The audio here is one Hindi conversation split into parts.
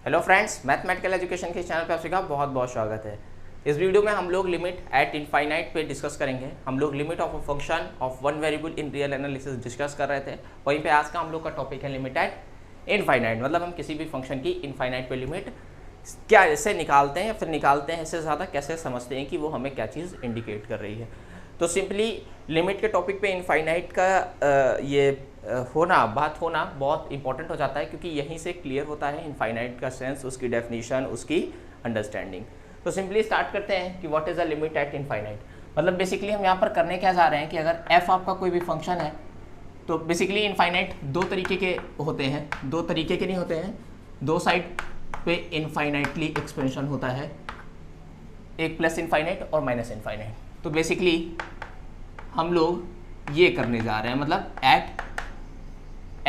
हेलो फ्रेंड्स, मैथमेटिकल एजुकेशन के चैनल पे आप सभी का बहुत बहुत स्वागत है। इस वीडियो में हम लोग लिमिट एट इनफाइनाइट पे डिस्कस करेंगे। हम लोग limit of a function of one variable in real analysis discuss कर रहे थे। वहीं पे आज का हम लोग का टॉपिक है लिमिट एट इनफाइनाइट, मतलब हम किसी भी फंक्शन की इनफाइनाइट पे लिमिट क्या ऐसे निकालते हैं या फिर निकालते हैं, इससे ज़्यादा कैसे समझते हैं कि वो हमें क्या चीज़ इंडिकेट कर रही है। तो सिंपली लिमिट के टॉपिक पे इनफाइनाइट का बात होना बहुत इंपॉर्टेंट हो जाता है, क्योंकि यहीं से क्लियर होता है इनफाइनाइट का सेंस, उसकी डेफिनेशन, उसकी अंडरस्टैंडिंग। तो सिंपली स्टार्ट करते हैं कि what is a limit at infinite. मतलब बेसिकली हम यहाँ पर करने क्या जा रहे हैं कि अगर एफ आपका कोई भी फंक्शन है तो बेसिकली इनफाइनाइट दो तरीके के होते हैं, दो तरीके के नहीं होते हैं, दो साइड पे इनफाइनाइटली एक्सपेंशन होता है, एक प्लस इनफाइनाइट और माइनस इनफाइनाइट। तो बेसिकली हम लोग ये करने जा रहे हैं, मतलब eight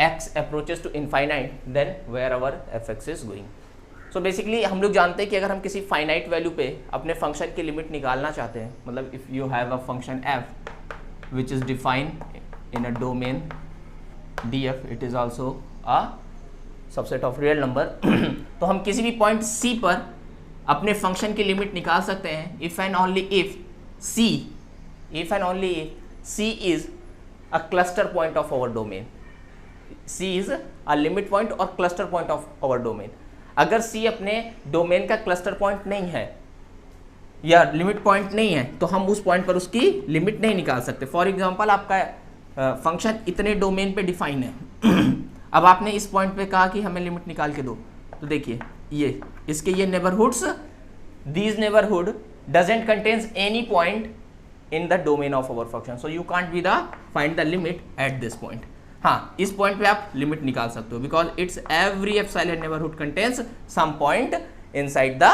x approaches to infinite then wherever fx is going। so basically हम लोग जानते हैं कि अगर हम किसी फाइनाइट वैल्यू पे अपने फंक्शन की लिमिट निकालना चाहते हैं, मतलब if you have a function f which is defined in a domain df, it is also a subset of real number तो हम किसी भी पॉइंट c पर अपने फंक्शन की लिमिट निकाल सकते हैं if and only if c is a cluster point of our domain। C is a limit point और cluster point of our domain। अगर C अपने डोमेन का क्लस्टर पॉइंट नहीं है या लिमिट पॉइंट नहीं है तो हम उस पॉइंट पर उसकी लिमिट नहीं निकाल सकते। फॉर एग्जांपल आपका फंक्शन इतने डोमेन पे डिफाइन है अब आपने इस पॉइंट पे कहा कि हमें लिमिट निकाल के दो, तो देखिए ये इसके ये neighbourhoods, these neighbourhood doesn't contains any point in the domain of our function, so you can't be the find the limit at this point. हाँ, इस पॉइंट पे आप लिमिट निकाल सकते हो because it's every epsilon neighbourhood contains some point inside the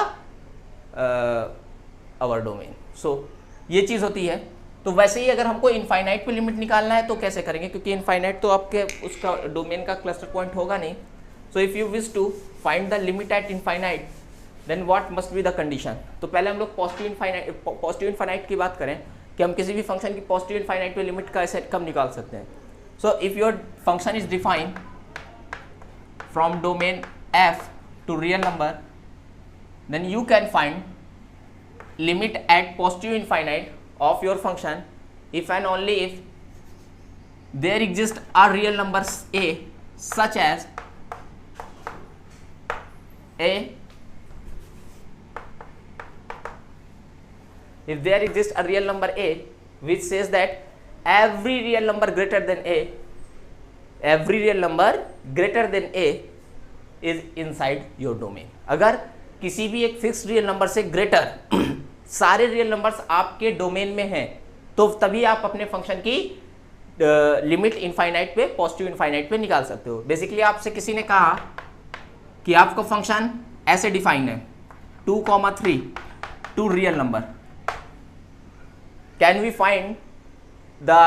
our domain. So ये चीज़ होती है। तो वैसे ही अगर हमको इनफाइनाइट पे लिमिट निकालना है तो कैसे करेंगे, क्योंकि इनफाइनाइट तो आपके उसका डोमेन का क्लस्टर पॉइंट होगा नहीं। So if you wish to find the limit at infinite then what must be the condition. तो पहले हम लोग पॉजिटिव इनफाइनाइट की बात करें कि हम किसी भी फंक्शन की पॉजिटिव इनफाइनाइट पे लिमिट का ऐसे कब निकाल सकते हैं। So if your function is defined from domain f to real number, then you can find limit at positive infinite of your function if and only if there exists a real number a such as a, if there exists a real number a which says that every real number greater than a is inside your domain। अगर किसी भी एक फिक्स रियल नंबर से ग्रेटर सारे रियल नंबर्स आपके डोमेन में हैं तो तभी आप अपने फंक्शन की लिमिट इनफाइनाइट पे, पॉजिटिव इनफाइनाइट पे निकाल सकते हो। बेसिकली आपसे किसी ने कहा कि आपका फंक्शन ऐसे डिफाइन है 2,3 to real number, can we find the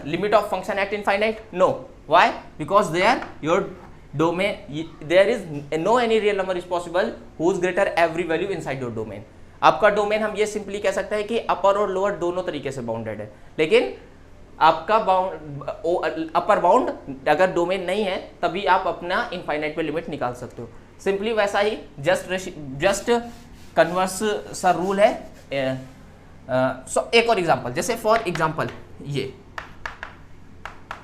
limit of function at infinite? No. Why? Because there your domain, there is no any real number is possible whose greater every value inside your domain। आपका डोमेन हम ये सिंपली कह सकते हैं कि अपर और लोअर दोनों तरीके से बाउंडेड है, लेकिन आपका अपर बाउंड अगर डोमेन नहीं है तभी आप अपना इनफाइनाइट पे लिमिट निकाल सकते हो। सिंपली वैसा ही जस्ट कन्वर्स सा रूल है। एक और एग्जांपल, जैसे फॉर एग्जांपल ये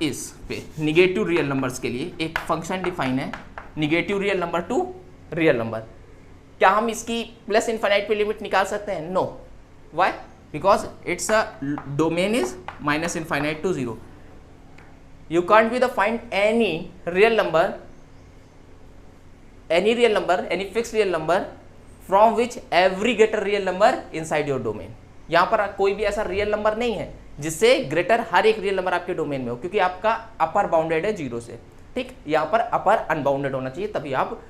इस पे निगेटिव रियल नंबर्स के लिए एक फंक्शन डिफाइन है, negative real number two real number. क्या हम इसकी प्लस इनफाइनाइट पे लिमिट निकाल सकते हैं? No. Why? Because it's a domain is minus infinite to 0। You can't be the find any real number, any fix real number from which every greater real number inside your domain. यहाँ पर कोई भी ऐसा रियल नंबर नहीं है जिससे ग्रेटर हर एक रियल नंबर आपके डोमेन में हो, क्योंकि आपका अपर बाउंडेड है 0 से। ठीक, यहाँ पर अपर अनबाउंडेड होना चाहिए, तभी आप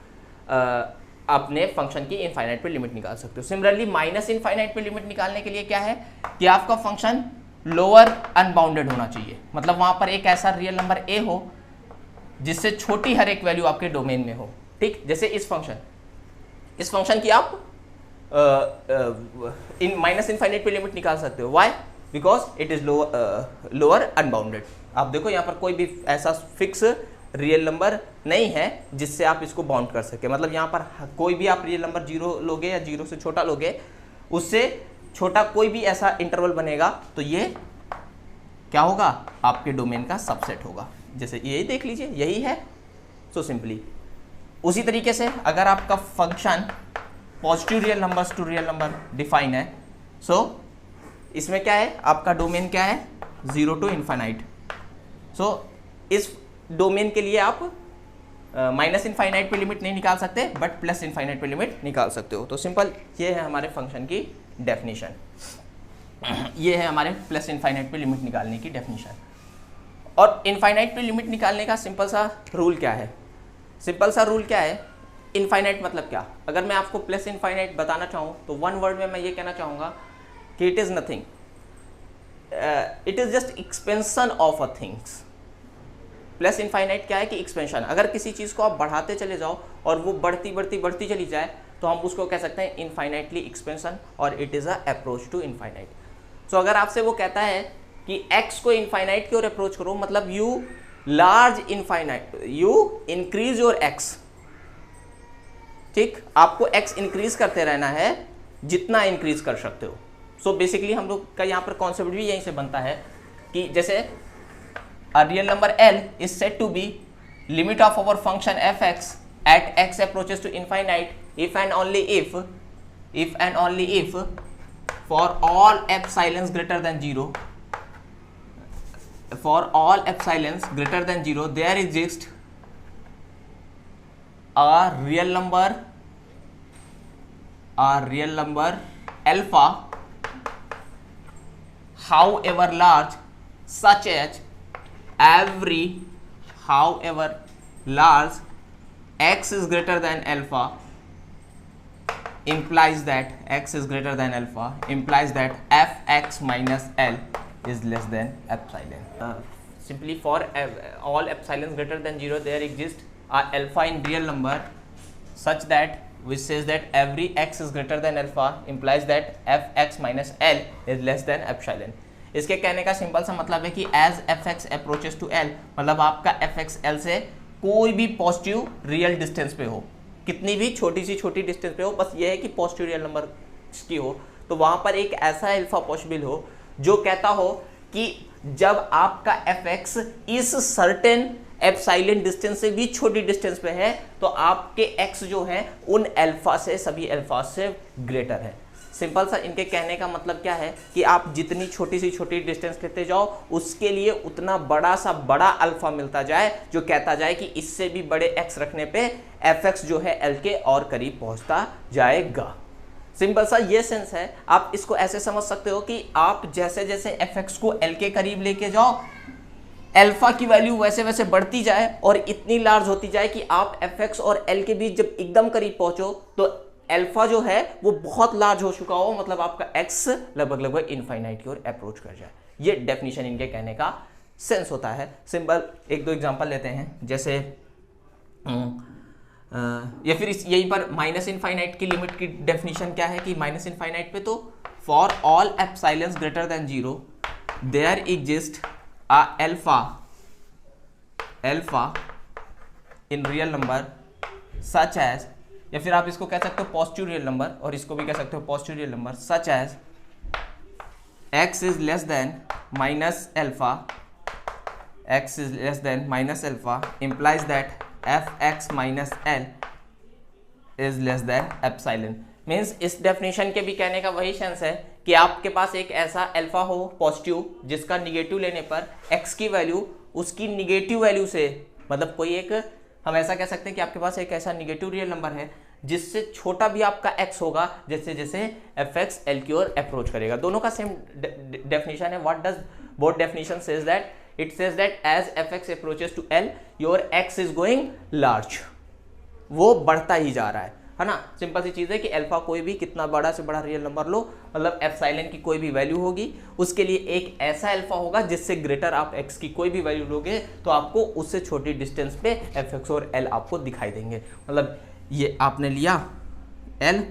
अपने फंक्शन की इनफाइनाइट पे लिमिट निकाल सकते हो। सिमिलरली माइनस इनफाइनाइट पे लिमिट निकालने के लिए क्या है कि आपका फंक्शन लोअर अनबाउंडेड होना चाहिए, मतलब वहाँ पर एक ऐसा रियल नंबर a हो जिससे छोटी हर एक वैल्यू आपके डोमेन में हो। ठीक, जैसे इस फंक्शन की आप इन माइनस इनफाइनाइट पे लिमिट निकाल सकते हो। Why? Because it is lower unbounded. आप देखो यहाँ पर कोई भी ऐसा फिक्स रियल नंबर नहीं है जिससे आप इसको बाउंड कर सके। मतलब यहाँ पर कोई भी आप रियल नंबर 0 लोगे या 0 से छोटा लोगे, उससे छोटा कोई भी ऐसा इंटरवल बनेगा तो ये क्या होगा, आपके डोमेन का सबसेट होगा। जैसे यही देख लीजिए, यही है। सो सिंपली उसी तरीके से अगर आपका function positive real numbers to real number define है, सो इसमें क्या है, आपका डोमेन क्या है, 0 टू इनफाइनाइट। सो इस डोमेन के लिए आप माइनस इनफाइनाइट पे लिमिट नहीं निकाल सकते, बट प्लस इनफाइनाइट पे लिमिट निकाल सकते हो। तो सिंपल ये है हमारे फंक्शन की डेफिनेशन, ये है हमारे प्लस इनफाइनाइट पे लिमिट निकालने की डेफिनेशन। और इनफाइनाइट पे लिमिट निकालने का सिंपल सा रूल क्या है, सिंपल सा रूल क्या है, इनफाइनाइट मतलब क्या। अगर मैं आपको प्लस इनफाइनाइट बताना चाहूँ तो वन वर्ड में मैं ये कहना चाहूँगा कि it is nothing, it is just expansion of a things. Plus infinite क्या है कि एक्सपेंशन, अगर किसी चीज़ को आप बढ़ाते चले जाओ और वो बढ़ती बढ़ती बढ़ती चली जाए तो हम उसको कह सकते हैं इनफाइनाइटली एक्सपेंशन, और it is a approach to infinite. So अगर आपसे वो कहता है कि x को इनफाइनाइट की ओर अप्रोच करो, मतलब you large infinite, you increase your x, ठीक, आपको x इंक्रीज करते रहना है जितना इंक्रीज कर सकते हो। सो बेसिकली हम लोग का यहाँ पर कॉन्सेप्ट भी यहीं से बनता है कि जैसे a real number L is said to be limit of our function fx at x approaches to infinite if and only if for all epsilons greater than 0, for all epsilons greater than 0 there exists a real number alpha however large such as however large x is greater than alpha implies that fx minus L is less than epsilon. Simply for all epsilons greater than 0 there exists a alpha in real number such that which says that every x is greater than alpha implies that fx minus L is less than epsilon. इसके कहने का सिंपल सा मतलब है कि as f x approaches to L, मतलब आपका एफ एक्स एल से कोई भी पॉजिटिव रियल डिस्टेंस पे हो, कितनी भी छोटी सी छोटी डिस्टेंस पे हो, बस ये है कि पॉजिटिव रियल नंबर की हो, तो वहां पर एक ऐसा अल्फा पॉसिबल हो जो कहता हो कि जब आपका एफ एक्स इस सर्टेन एप्सिलॉन डिस्टेंस से भी छोटी डिस्टेंस पे है तो आपके एक्स जो है उन अल्फा से, सभी अल्फा से ग्रेटर है। सिंपल सा इनके कहने का मतलब क्या है कि आप जितनी छोटी सी छोटी डिस्टेंस लेते जाओ उसके लिए उतना बड़ा सा बड़ा अल्फा मिलता जाए जो कहता जाए कि इससे भी बड़े एक्स रखने पे एफ एक्स जो है एल के और करीब पहुंचता जाएगा। सिंपल सा ये सेंस है। आप इसको ऐसे समझ सकते हो कि आप जैसे जैसे एफ एक्स को एल के करीब लेके जाओ अल्फा की वैल्यू वैसे वैसे बढ़ती जाए और इतनी लार्ज होती जाए कि आप एफ एक्स और एल के बीच जब एकदम करीब पहुंचो तो अल्फा जो है वो बहुत लार्ज हो चुका हो, मतलब आपका एक्स लगभग इनफाइनाइट की ओर अप्रोच कर जाए। ये डेफिनेशन इनके कहने का सेंस होता है। सिंपल एक दो एग्जांपल लेते हैं, जैसे या फिर यहीं पर माइनस इनफाइनाइट की लिमिट की डेफिनेशन क्या है कि माइनस इनफाइनाइट पे तो for all epsilons greater than 0 there exist a alpha in real number such as, या फिर आप इसको कह सकते हो पॉजिटिव रियल नंबर और इसको भी कह सकते हो positive real number, such as x is less than minus alpha implies that fx minus L is less than epsilon। Means इस डेफिनेशन के भी कहने का वही सेंस है कि आपके पास एक ऐसा अल्फा हो पॉजिटिव जिसका निगेटिव लेने पर x की वैल्यू उसकी निगेटिव वैल्यू से, मतलब कोई एक, हम ऐसा कह सकते हैं कि आपके पास एक ऐसा निगेटिव रियल नंबर है जिससे छोटा भी आपका x होगा जैसे जैसे एफ एक्स एल की ओर अप्रोच करेगा। दोनों का सेम डेफिनेशन है। What does both definition says that? It says that as f x approaches to L your x is going large, वो बढ़ता ही जा रहा है ना। सिंपल सी चीज़ है कि अल्फा कोई भी कितना बड़ा से बड़ा रियल नंबर लो, मतलब एप्सिलॉन की कोई भी वैल्यू होगी उसके लिए एक ऐसा अल्फा होगा जिससे ग्रेटर आप x की कोई भी वैल्यू लोगे तो आपको उससे छोटी डिस्टेंस पे एफ एक्स और एल आपको दिखाई देंगे। मतलब ये आपने लिया L,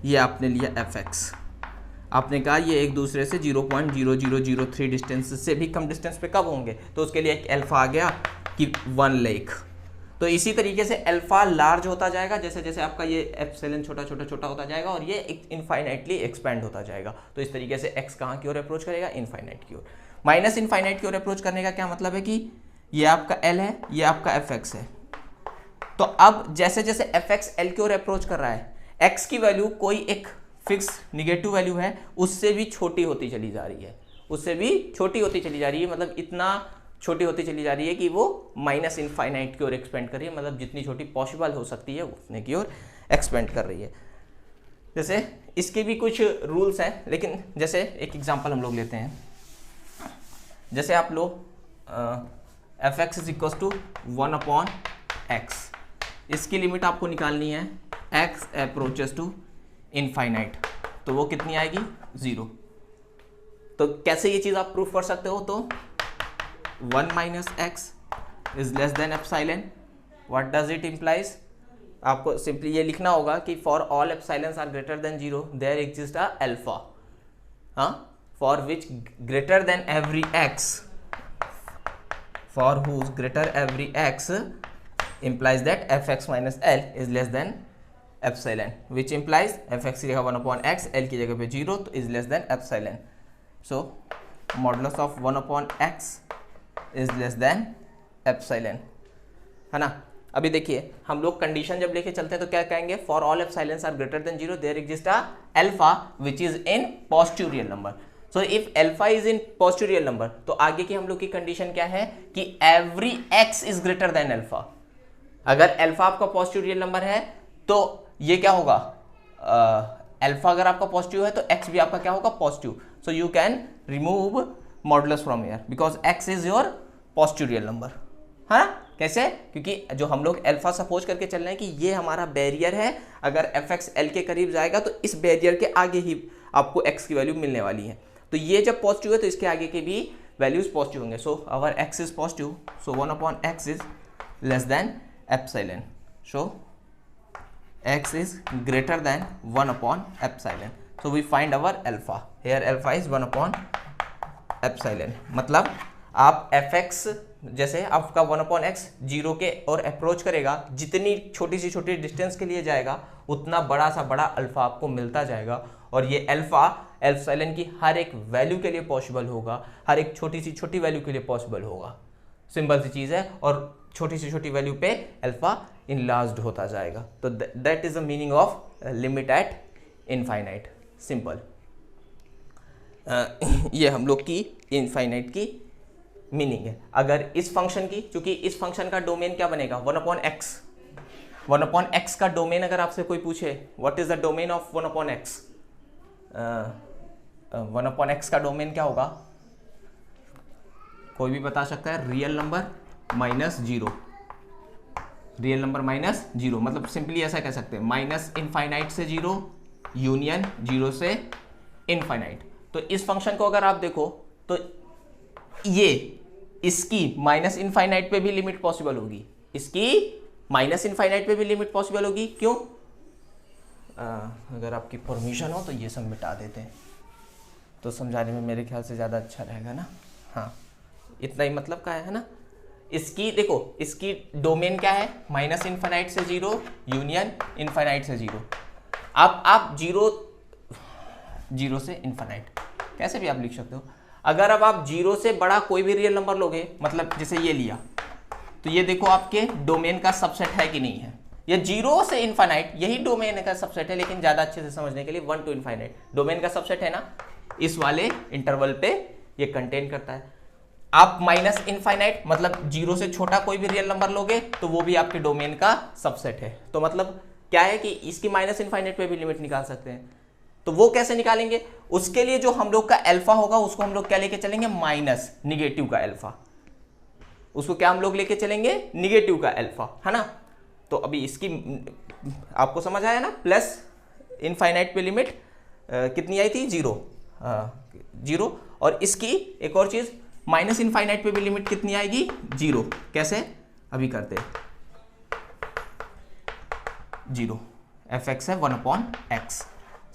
ये आपने लिया एफ एक्स, आपने कहा ये एक दूसरे से 0.0003 डिस्टेंस से भी कम डिस्टेंस पे कब होंगे, तो उसके लिए एक अल्फा आ गया कि 1 लाख। तो इसी तरीके से अल्फा लार्ज होता जाएगा जैसे जैसे आपका ये एप्सिलॉन छोटा छोटा छोटा होता जाएगा और ये इनफाइनाइटली एक्सपेंड होता जाएगा। तो इस तरीके से एक्स कहाँ की ओर अप्रोच करेगा, इनफाइनाइट की ओर। माइनस इनफाइनाइट की ओर अप्रोच करने का क्या मतलब है कि ये आपका एल है, ये आपका एफ एक्स है। तो अब जैसे जैसे एफ एक्स एल की ओर अप्रोच कर रहा है, एक्स की वैल्यू कोई एक फिक्स निगेटिव वैल्यू है उससे भी छोटी होती चली जा रही है, उससे भी छोटी होती चली जा रही है, मतलब इतना छोटी होती चली जा रही है कि वो माइनस इनफाइनाइट की ओर एक्सपेंड कर रही है, मतलब जितनी छोटी पॉसिबल हो सकती है उतने की ओर एक्सपेंड कर रही है। जैसे इसके भी कुछ रूल्स हैं, लेकिन जैसे एक एग्जांपल हम लोग लेते हैं। जैसे आप लो f x is equal to 1/x, इसकी लिमिट आपको निकालनी है x अप्रोचेस टू इनफाइनाइट, तो वो कितनी आएगी 0। तो कैसे ये चीज़ आप प्रूफ कर सकते हो, तो 1 minus x is less than epsilon. What does it implies? आपको सिंपली ये लिखना होगा कि for all epsilons are greater than 0 there exists a alpha, for which greater than every x, for whose greater every x implies that fx minus l is less than epsilon, which implies fx की जगह 1/x, l की जगह पे 0, तो is less than epsilon. So modulus of 1/x is less than epsilon, है ना। अभी देखिए हम लोग कंडीशन जब लेके चलते हैं तो क्या कहेंगे, for all epsilons are greater than 0 there exist a alpha which is in positive real number. So if alpha is in positive real number, तो आगे की हम लोग की कंडीशन क्या है कि every x is greater than alpha. अगर अल्फा आपका पॉजिटिव रियल नंबर है तो ये क्या होगा, अल्फा अगर आपका पॉजिटिव है तो एक्स भी आपका क्या होगा, positive. So you can remove modulus from here because x is your positive real number, है ना। कैसे, क्योंकि जो हम लोग अल्फा सपोज करके चल रहे हैं कि ये हमारा बैरियर है, अगर एफ एक्स एल के करीब जाएगा तो इस बैरियर के आगे ही आपको एक्स की वैल्यू मिलने वाली है। तो ये जब पॉजिटिव है तो इसके आगे के भी वैल्यूज पॉजिटिव होंगे। So our x is positive, so 1/x is less than epsilon, so x is greater than 1/एप्सिलॉन। So we find our alpha, here alpha is 1/एप्सिलॉन। मतलब आप एफ एक्स जैसे आपका 1/x 0 के और अप्रोच करेगा, जितनी छोटी सी छोटी डिस्टेंस के लिए जाएगा उतना बड़ा सा बड़ा अल्फा आपको मिलता जाएगा, और ये अल्फा एप्सिलॉन की हर एक वैल्यू के लिए पॉसिबल होगा, हर एक छोटी सी छोटी वैल्यू के लिए पॉसिबल होगा। सिंपल सी चीज़ है, और छोटी सी छोटी वैल्यू पे अल्फा इनलार्ज्ड होता जाएगा। तो that is the meaning of limit at infinite, simple. ये हम लोग की इनफाइनाइट की मीनिंग है। अगर इस फंक्शन की, क्योंकि इस फंक्शन का डोमेन क्या बनेगा 1/x, 1/x का डोमेन अगर आपसे कोई पूछे what is the domain of 1/x, 1/x का डोमेन क्या होगा, कोई भी बता सकता है, real number minus 0, real number minus 0, मतलब सिंपली ऐसा कह सकते हैं माइनस इनफाइनाइट से 0 यूनियन 0 से इनफाइनाइट। तो इस फंक्शन को अगर आप देखो तो ये इसकी माइनस इनफाइनाइट पे भी लिमिट पॉसिबल होगी, इसकी माइनस इनफाइनाइट पे भी लिमिट पॉसिबल होगी। क्यों, अगर आपकी परमिशन हो तो ये सब मिटा देते हैं, तो समझाने में मेरे ख्याल से ज़्यादा अच्छा रहेगा ना। हाँ, इतना ही मतलब का है ना। इसकी देखो, इसकी डोमेन क्या है, माइनस इनफाइनाइट से 0 यूनियन इनफाइनाइट से 0। आप 0 से इनफाइनाइट कैसे भी आप लिख सकते हो। अगर अब आप 0 से बड़ा कोई भी रियल नंबर लोगे, मतलब जैसे ये लिया, तो ये देखो आपके डोमेन का सबसेट है कि नहीं है। ये 0 से इनफाइनाइट यही डोमेन का सबसेट है, लेकिन ज़्यादा अच्छे से समझने के लिए 1 to इनफाइनाइट डोमेन का सबसेट है ना, इस वाले इंटरवल पे ये कंटेन करता है। आप माइनस इनफाइनाइट मतलब 0 से छोटा कोई भी रियल नंबर लोगे तो वो भी आपके डोमेन का सबसेट है। तो मतलब क्या है कि इसकी माइनस इनफाइनाइट पे भी लिमिट निकाल सकते हैं। तो वो कैसे निकालेंगे, उसके लिए जो हम लोग का अल्फा होगा उसको हम लोग क्या लेके चलेंगे, माइनस निगेटिव का अल्फा, उसको क्या हम लोग लेके चलेंगे, निगेटिव का अल्फा, है ना। तो अभी इसकी आपको समझ आया ना, प्लस इनफाइनाइट पे लिमिट कितनी आई थी, 0, और इसकी एक और चीज माइनस इनफाइनाइट पे भी लिमिट कितनी आएगी, 0। कैसे, अभी करते हैं, 0 एफ एक्स है 1/x,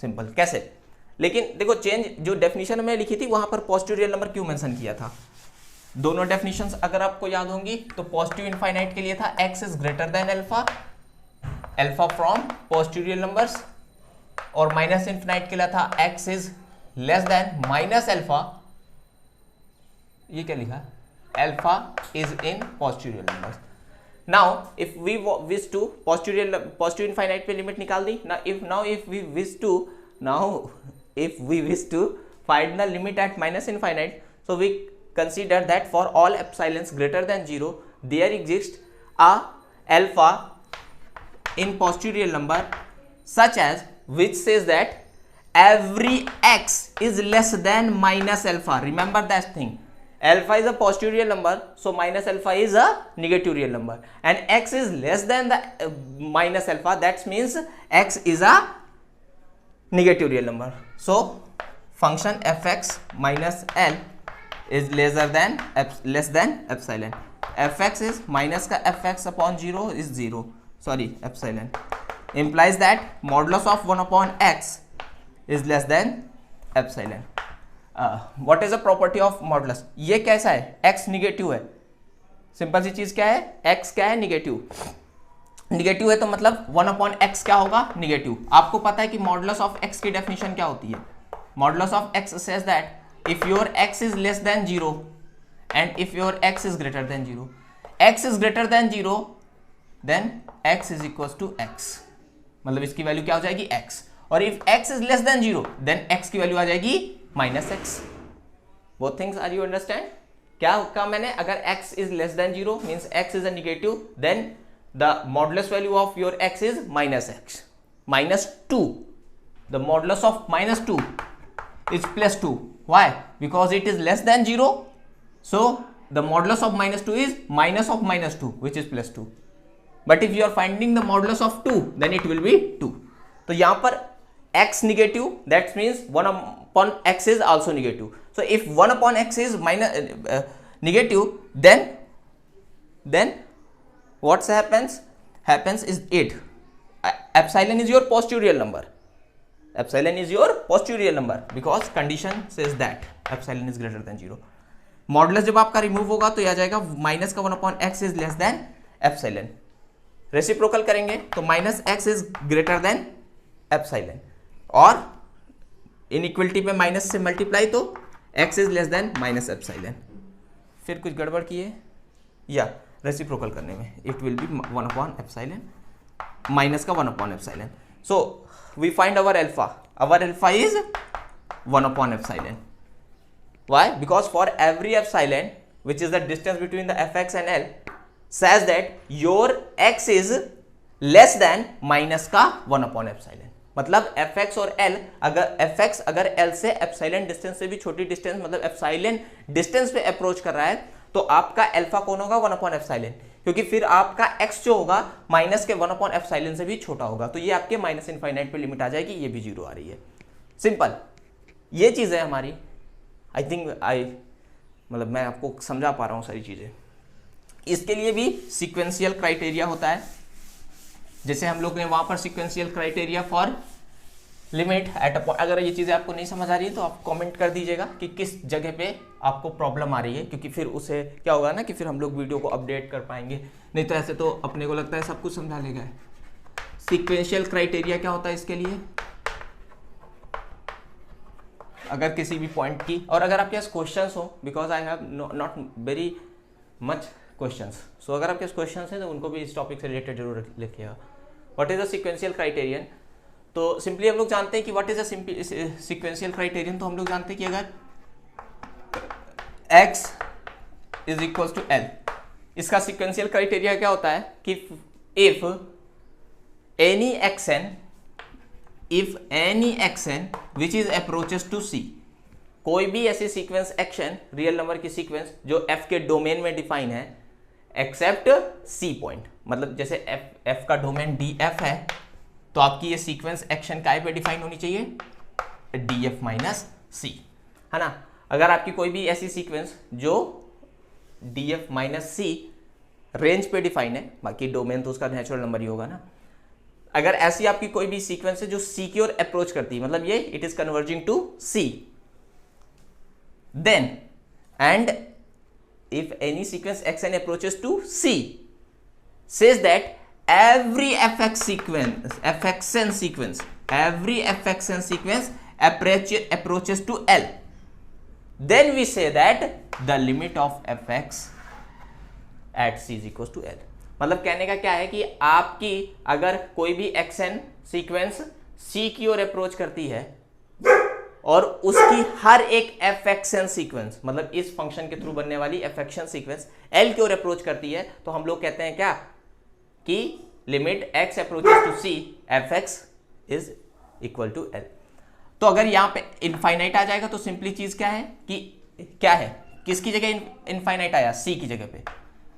सिंपल। कैसे, लेकिन देखो चेंज जो डेफिनेशन में लिखी थी वहां पर पॉजिटिव रियल नंबर क्यों मेंशन किया था, दोनों डेफिनेशंस अगर आपको याद होंगी तो पॉजिटिव इनफाइनाइट के लिए था x is greater than alpha, alpha from posterior numbers, और माइनस इनफाइनाइट के लिए था x is less than minus alpha, ये क्या लिखा, alpha is in posterior numbers. Now if we wish to positive infinite पे लिमिट निकाल दी ना, if we wish to find the limit at minus infinite, so we consider that for all epsilons greater than 0 there exists a alpha in posterior number such as which says that every x is less than minus alpha. Remember that thing, alpha is a posterior number, so minus alpha is a negative real number, and x is less than the minus alpha, that means x is a negative real number. So function fx minus l is less than epsilon. fx is minus का fx upon 0 is 0, sorry epsilon, implies that modulus of 1 upon x is less than epsilon. What is the property of modulus? ये कैसा है, x निगेटिव है, सिंपल सी चीज क्या है, x क्या है, निगेटिव है, तो मतलब 1 upon x क्या होगा, निगेटिव। आपको पता है कि मॉडुलस ऑफ x की डेफिनेशन क्या होती है, modulus of x says that if your x is less than 0 and if your x is greater than 0, x is greater than 0 then x is equals to x, मतलब इसकी वैल्यू क्या हो जाएगी, x, और if x is less than 0 then x की वैल्यू आ जाएगी minus x. both things are you understand? क्या कहा मैंने, अगर x is less than 0 means x is a negative, then the modulus value of your x is minus x, minus 2, the modulus of minus 2 is plus 2. Why? Because it is less than 0, so the modulus of minus 2 is minus of minus 2, which is plus 2. But if you are finding the modulus of 2, then it will be 2. तो यहाँ पर x negative, that means 1 upon x is also negative. So if 1 upon x is minus negative, then what happens is 8. Epsilon is your posterior number. Epsilon is your posterior number because condition says that epsilon is greater than 0. Modulus जब आपका रिमूव होगा तो यह आ जाएगा माइनस का 1 upon x is less than epsilon. Reciprocal करेंगे तो minus x is greater then epsilon, और इनइक्वलिटी पे माइनस से मल्टीप्लाई तो x is less than minus epsilon. फिर कुछ गड़बड़ की है या रेसिप्रोकल करने में, it will be 1 upon epsilon, minus का 1 upon epsilon. So we find our alpha is 1 upon epsilon. Why? Because for every epsilon, which is the distance between the fx and l, says that your x is less than minus का 1 upon epsilon. मतलब fx और l, अगर fx अगर l से एप्सिलॉन डिस्टेंस से भी छोटी डिस्टेंस, मतलब एप्सिलॉन डिस्टेंस पे अप्रोच कर रहा है, तो आपका अल्फा कौन होगा, 1 अपॉन एप्सिलॉन, क्योंकि फिर आपका x जो होगा माइनस के 1 अपॉन एप्सिलॉन से भी छोटा होगा, तो ये आपके माइनस इनफाइनाइट पे लिमिट आ जाएगी, ये भी 0 आ रही है। सिंपल ये चीज़ है हमारी। आई थिंक मतलब मैं आपको समझा पा रहा हूँ सारी चीज़ें। इसके लिए भी सिक्वेंशियल क्राइटेरिया होता है, जैसे हम लोग ने वहाँ पर sequential criteria for limit at a point. अगर ये चीज़ें आपको नहीं समझ आ रही है तो आप कमेंट कर दीजिएगा कि किस जगह पे आपको प्रॉब्लम आ रही है, क्योंकि फिर उसे क्या होगा ना कि फिर हम लोग वीडियो को अपडेट कर पाएंगे, नहीं तो ऐसे तो अपने को लगता है सब कुछ समझा लेगा। सीक्वेंशियल क्राइटेरिया क्या होता है इसके लिए, अगर किसी भी पॉइंट की, और अगर आपके पास क्वेश्चंस हो, because I have not very much questions, so अगर आपके पास क्वेश्चंस हैं तो उनको भी इस टॉपिक से रिलेटेड जरूर लिखिएगा। What is the sequential criterion? तो सिंपली हम लोग जानते हैं कि what is a sequential criterion, तो हम लोग जानते हैं कि अगर x is equal to l, इसका सीक्वेंशियल क्राइटेरिया क्या होता है कि if any action which is approaches to c, कोई भी ऐसी सीक्वेंस एक्शन रियल नंबर की सीक्वेंस जो f के डोमेन में डिफाइन है एक्सेप्ट c पॉइंट, मतलब जैसे f का डोमेन df है, तो आपकी ये सीक्वेंस एक्शन काय पे डिफाइन होनी चाहिए, df माइनस c, है ना। अगर आपकी कोई भी ऐसी सीक्वेंस जो df माइनस c रेंज पे डिफाइन है, बाकी डोमेन तो उसका नेचुरल नंबर ही होगा ना, अगर ऐसी आपकी कोई भी सीक्वेंस है जो c की ओर अप्रोच करती है, मतलब ये it is converging to c, then and if any sequence xn approaches to c says that every fxn sequence approaches to L, then we say that the limit of fx at c is equals to L। मतलब कहने का क्या है कि आपकी अगर कोई भी xn सीक्वेंस c की ओर अप्रोच करती है और उसकी हर एक fxn सीक्वेंस मतलब इस फंक्शन के थ्रू बनने वाली fxn सीक्वेंस L की ओर अप्रोच करती है, तो हम लोग कहते हैं क्या कि limit x approaches to c fx is equal to L। तो अगर यहां पे इनफाइनाइट आ जाएगा तो सिंपली चीज क्या है कि क्या है, किसकी जगह इनफाइनाइट आया, c की जगह पे,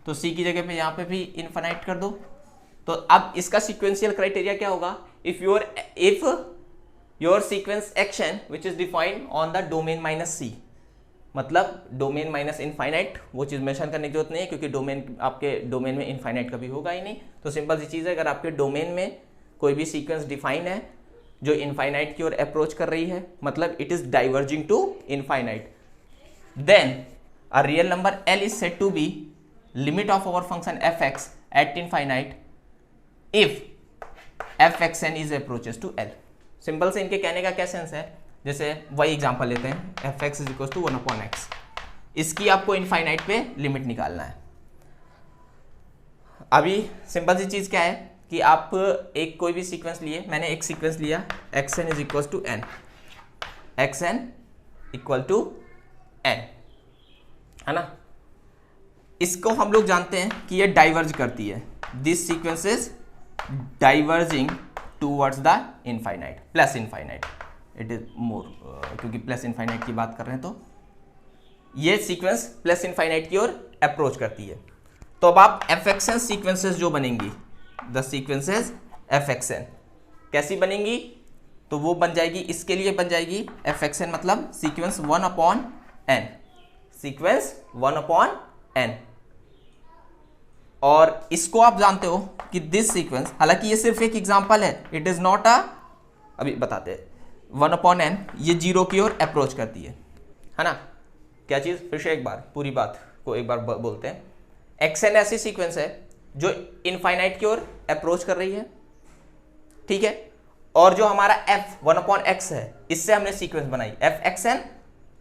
तो c की जगह पे यहां पे भी इनफाइनाइट कर दो। तो अब इसका सीक्वेंशियल क्राइटेरिया क्या होगा, if your sequence action which is defined on the domain minus c, मतलब डोमेन माइनस इनफाइनाइट, वो चीज मेंशन करने की जरूरत नहीं है क्योंकि डोमेन आपके डोमेन में इनफाइनाइट कभी होगा ही नहीं। तो सिंपल सी चीज है, अगर आपके डोमेन में कोई भी सीक्वेंस डिफाइन है जो इनफाइनाइट की ओर अप्रोच कर रही है, मतलब it is diverging to infinite, then a real number L is said to be limit of our function fx at infinite if fxn is approaches to L। Simple से इनके कहने का क्या सेंस है, जैसे वही एग्जांपल लेते हैं, fx is equal to 1/x, इसकी आपको इनफाइनाइट पे लिमिट निकालना है। अभी सिंपल सी चीज क्या है कि आप एक कोई भी सीक्वेंस लिए, मैंने एक सीक्वेंस लिया xn is equal to n, xn equal to n, है ना। इसको हम लोग जानते हैं कि ये डाइवर्ज करती है, this sequence is diverging towards the infinite plus infinite, it is more, क्योंकि प्लस इनफाइनाइट की बात कर रहे हैं तो ये सीक्वेंस प्लस इनफाइनाइट की ओर अप्रोच करती है। तो अब आप fxn सीक्वेंसेस जो बनेंगी, द सीक्वेंसेस fxn कैसी बनेंगी, तो वो बन जाएगी, इसके लिए बन जाएगी fxn मतलब सीक्वेंस 1/n, सीक्वेंस 1/n। और इसको आप जानते हो कि दिस सीक्वेंस, हालांकि ये सिर्फ एक एग्जांपल है, इट इज नॉट अ, अभी बताते हैं, 1/n ये जीरो की ओर अप्रोच करती है ना। क्या चीज, फिर से एक बार पूरी बात को एक बार बोलते हैं, xn ऐसी सीक्वेंस है जो इनफाइनाइट की ओर अप्रोच कर रही है, ठीक है, और जो हमारा f 1/x है इससे हमने सीक्वेंस बनाई fxn,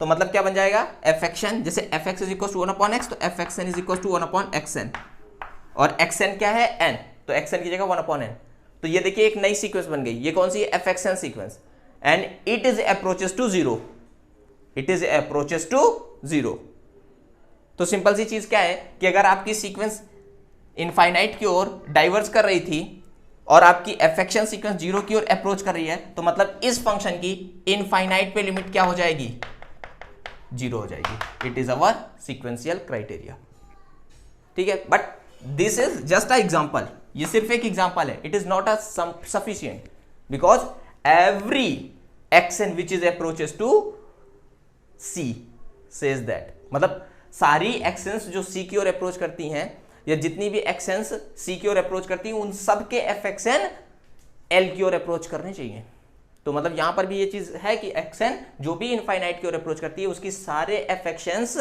तो मतलब क्या बन जाएगा fxn, जैसे fx is equal to 1/x तो fxn is equal to 1/xn, और xn क्या है n, तो xn की जगह 1/n, तो ये देखिए एक नई सीक्वेंस बन गई, ये कौन सी है, fxn sequence, and it is approaches to 0, it is approaches to 0। तो सिंपल सी चीज क्या है कि अगर आपकी सीक्वेंस इनफाइनाइट की ओर डाइवर्ज कर रही थी और आपकी fxn सीक्वेंस 0 की ओर अप्रोच कर रही है, तो मतलब इस फंक्शन की इनफाइनाइट पे लिमिट क्या हो जाएगी, 0 हो जाएगी। It is our sequential criteria, ठीक है। But this is just a example, ये सिर्फ एक एग्जांपल है, it is not a sufficient because every xn which is approaches to c says that, मतलब सारी एक्शंस जो c की ओर अप्रोच करती हैं या जितनी भी एक्शंस c की ओर अप्रोच करती हैं उन सब के fxn l की ओर अप्रोच करने चाहिए। तो मतलब यहां पर भी ये चीज है कि xn जो भी इनफाइनाइट की ओर अप्रोच करती है उसकी सारे fxns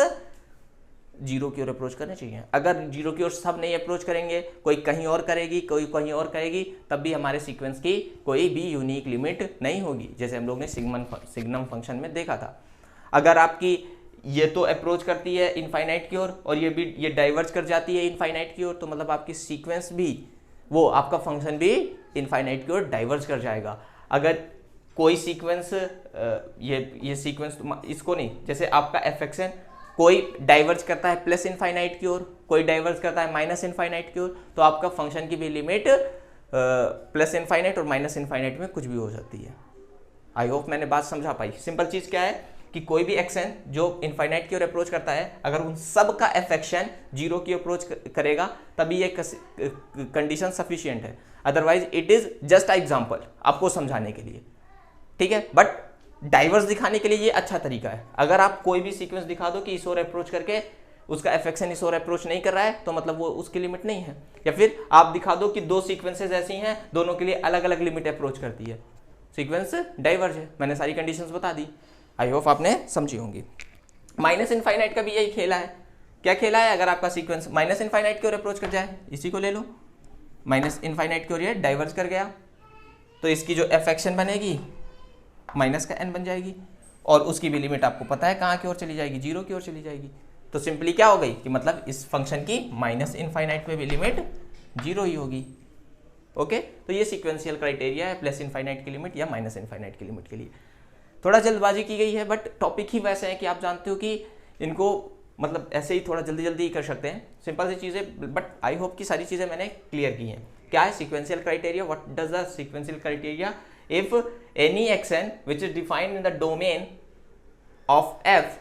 0 की ओर अप्रोच करने चाहिए। अगर 0 की ओर सब नहीं अप्रोच करेंगे, कोई कहीं और करेगी, कोई कहीं और करेगी, तब भी हमारे सीक्वेंस की कोई भी यूनिक लिमिट नहीं होगी, जैसे हम लोग ने सिग्नम फंक्शन में देखा था। अगर आपकी ये तो अप्रोच करती है इनफाइनाइट की ओर और ये भी ये डाइवर्ज कर जाती है इनफाइनाइट की ओर, तो मतलब आपकी सीक्वेंस भी, वो आपका फंक्शन भी इनफाइनाइट की ओर डाइवर्ज कर जाएगा। अगर कोई सीक्वेंस ये सीक्वेंस इसको नहीं, जैसे आपका fxn कोई डाइवर्ज करता है प्लस इनफाइनाइट की ओर, कोई डाइवर्ज करता है माइनस इनफाइनाइट की ओर, तो आपका फंक्शन की भी लिमिट प्लस इनफाइनाइट और माइनस इनफाइनाइट में कुछ भी हो सकती है। आई होप मैंने बात समझा पाई। सिंपल चीज क्या है कि कोई भी एक्शन जो इनफाइनाइट की ओर अप्रोच करता है, अगर उन सब का एफेक्शन 0 की अप्रोच करेगा तभी ये कंडीशन सफिशिएंट है, otherwise it is just a example आपको समझाने के लिए, ठीक है। बट डाइवर्स दिखाने के लिए ये अच्छा तरीका है। अगर आप कोई भी सीक्वेंस दिखा दो कि इस ओर अप्रोच करके उसका एफेक्शन इस ओर अप्रोच नहीं कर रहा है, तो मतलब वो उसकी लिमिट नहीं है। या फिर आप दिखा दो कि दो सीक्वेंसेस ऐसी हैं, दोनों के लिए अलग अलग लिमिट अप्रोच करती है, सीक्वेंस डाइवर्ज है। मैंने सारी कंडीशंस बता दी, आई होप आपने समझी होंगी। माइनस इनफाइनाइट का भी यही खेला है क्या खेला है, अगर आपका सीक्वेंस माइनस इनफाइनाइट की ओर अप्रोच कर जाए, इसी को ले लो, माइनस इनफाइनाइट की ओर ये डाइवर्ज कर गया, तो इसकी जो एफ एक्शन बनेगी माइनस का एन बन जाएगी, और उसकी भी लिमिट आपको पता है कहाँ की ओर चली जाएगी, जीरो की ओर चली जाएगी। तो सिंपली क्या हो गई कि मतलब इस फंक्शन की माइनस इनफाइनाइट में भी लिमिट जीरो ही होगी। ओके, तो ये सीक्वेंशियल क्राइटेरिया है प्लस इनफाइनाइट की लिमिट या माइनस इनफाइनाइट की लिमिट के लिए। थोड़ा जल्दबाजी की गई है, बट टॉपिक ही वैसे है कि आप जानते हो कि इनको मतलब ऐसे ही थोड़ा जल्दी जल्दी ही कर सकते हैं, सिंपल सी चीज़ें, बट आई होप कि सारी चीज़ें मैंने क्लियर की हैं। क्या है sequential criteria, what does the sequential criteria, if any action which is defined in the domain of F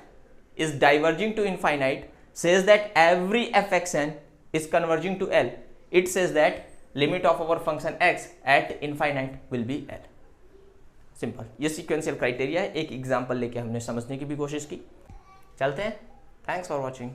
is diverging to infinite, says that every f action is converging to L. It says that limit of our function x at infinite will be L. Simple, ये सीक्वेंशियल क्राइटेरिया है, एक एग्जांपल लेके हमने समझने की भी कोशिश की। चलते हैं, थैंक्स फॉर वॉचिंग।